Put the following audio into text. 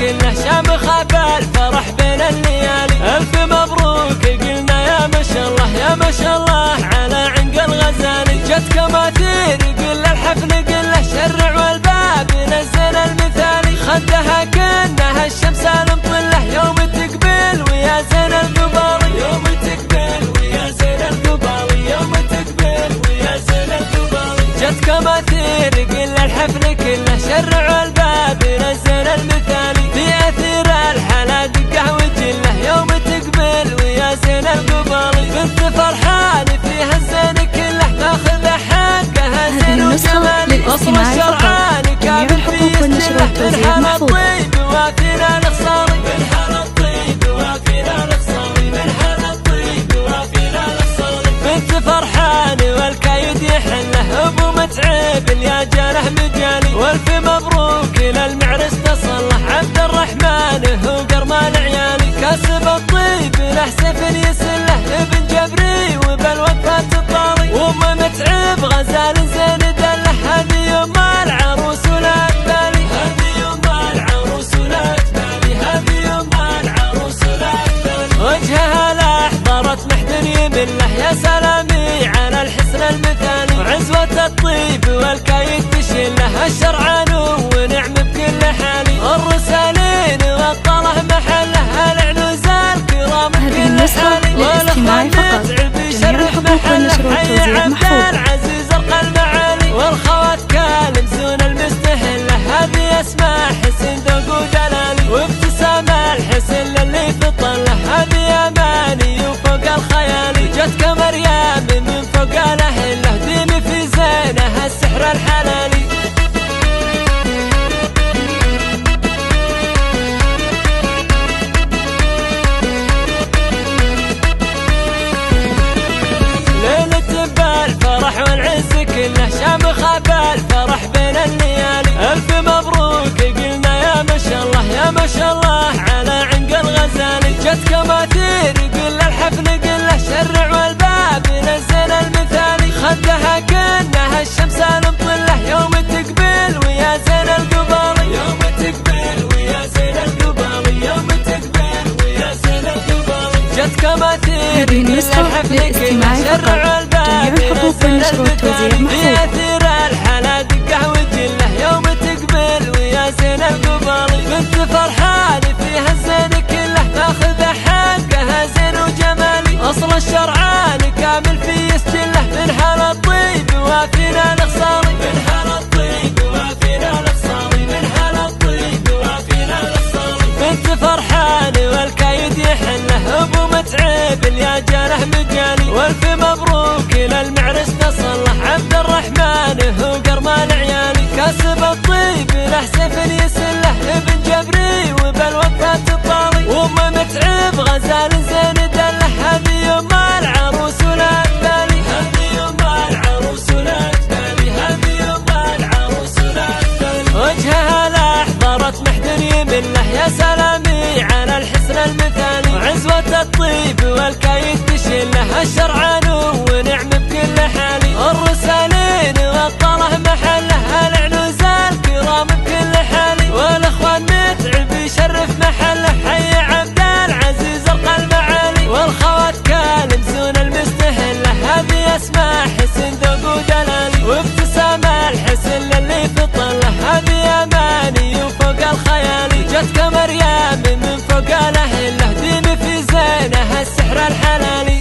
كله شامخة بالفرح بين الليالي. ألف مبروك قلنا يا ما شاء الله يا ما شاء الله على عنق الغزالي. جت كماثير قل الحفل قله شرع والباب نزل المثالي. خدها كأنها الشمس المطلة يوم تقبل ويا زين القبالي. يوم تقبل ويا زين القبالي. يوم تقبل ويا زين القبالي. جت كماثير قل الحفل كله شرع والباب نزل المثالي. في أثير الحلا دقه وجله يوم تقبل ويا زين القبالي. بنت فرحان فيها الزين كله ماخذ حقها زين وجمالي. أصل الشرعان كامل في السله من حال الطيب وافينا الخصالي. من حال الطيب وافينا الخصالي. من حال الطيب وافينا الخصالي. بنت فرحان والكايد يحله ابو متعب يا جاره مجالي. والف مبروك للمعرس تصلح عبد الرحمن هو قرمان عيالي. كاسب الطيب له سيف يسله ابن جبري وبالوفاة الطالي. وام متعب غزال زين دله هذه يوم العروس ولا تبالي. هذه يوم العروس ولا تبالي. هذه يوم العروس ولا تبالي. وجهها لاحضرت محد يمله يا سلامي على الحسن المثالي. وعزوة الطيب والكايد تشله الشرعان ونعم بكل حالي. الرسالين والطله محله العنوز الكرام بكل حالي. والاخوان متعب يشرف محله حي عبد العزيز ارقى المعالي. والخوات كالمزون المستهله هذه اسماء حسن ذوق ودلالي. وابتسام الحسن للي في الطله هذه اماني وفوق الخيالي. جت كمريم من فوق الاهله ديم في زينها السحر الحلالي. الفرح والعز كله شامخة بالفرح بين الليالي. ألف مبروك قلنا يا ما شاء الله يا ما شاء الله على عنق الغزالي. جت كماثير قل الحفل قله شرع والباب نزل المثالي. خدها كأنها الشمس المطلة يوم تقبل ويا زين القبالي. يوم تقبل ويا زين القبالي. يوم تقبل ويا زين القبالي. جت كماثير قل الحفل قله شرع والباب في أثير الحلا دقه وجله يوم تقبل ويا زين القبالي. بنت فرحان فيها الزين كله ماخذ حقها زين وجمالي. أصل الشرعان كامل في يسجله من حال الطيب وافينا الخصالي. من حال الطيب وافينا الخصالي. من حال الطيب وافينا الخصالي. بنت فرحان والكايد يحله ابو متعب يا جاره مجالي. والف مبروك للمعرس تصلح عبد الرحمن هو قرمان عيالي. كاسب الطيب له سيف يسله ابن جبري وبالوفاة الطالي. وام متعب غزال زين دله هذه يوم العروس ولا تبالي. هذه يوم العروس ولا تبالي. هذه يوم العروس ولا تبالي. وجهها لاحضرت محد يمله يا سلامي على الحسن المثالي. وعزوة الطيب والكايد تشله الشرعان ونعم بكل حالي. الرسالين والطله محله العنوز الكرام بكل حالي. والاخوان متعب يشرف محله حي عبد العزيز ارقى المعالي. والخوات كالمزون المستهله هذه اسماء حسن ذوق ودلالي. وابتسام الحسن للي في الطله هذه اماني وفوق الخيالي. جت كمريم من فوق الاهله ديم في زينها السحر الحلالي.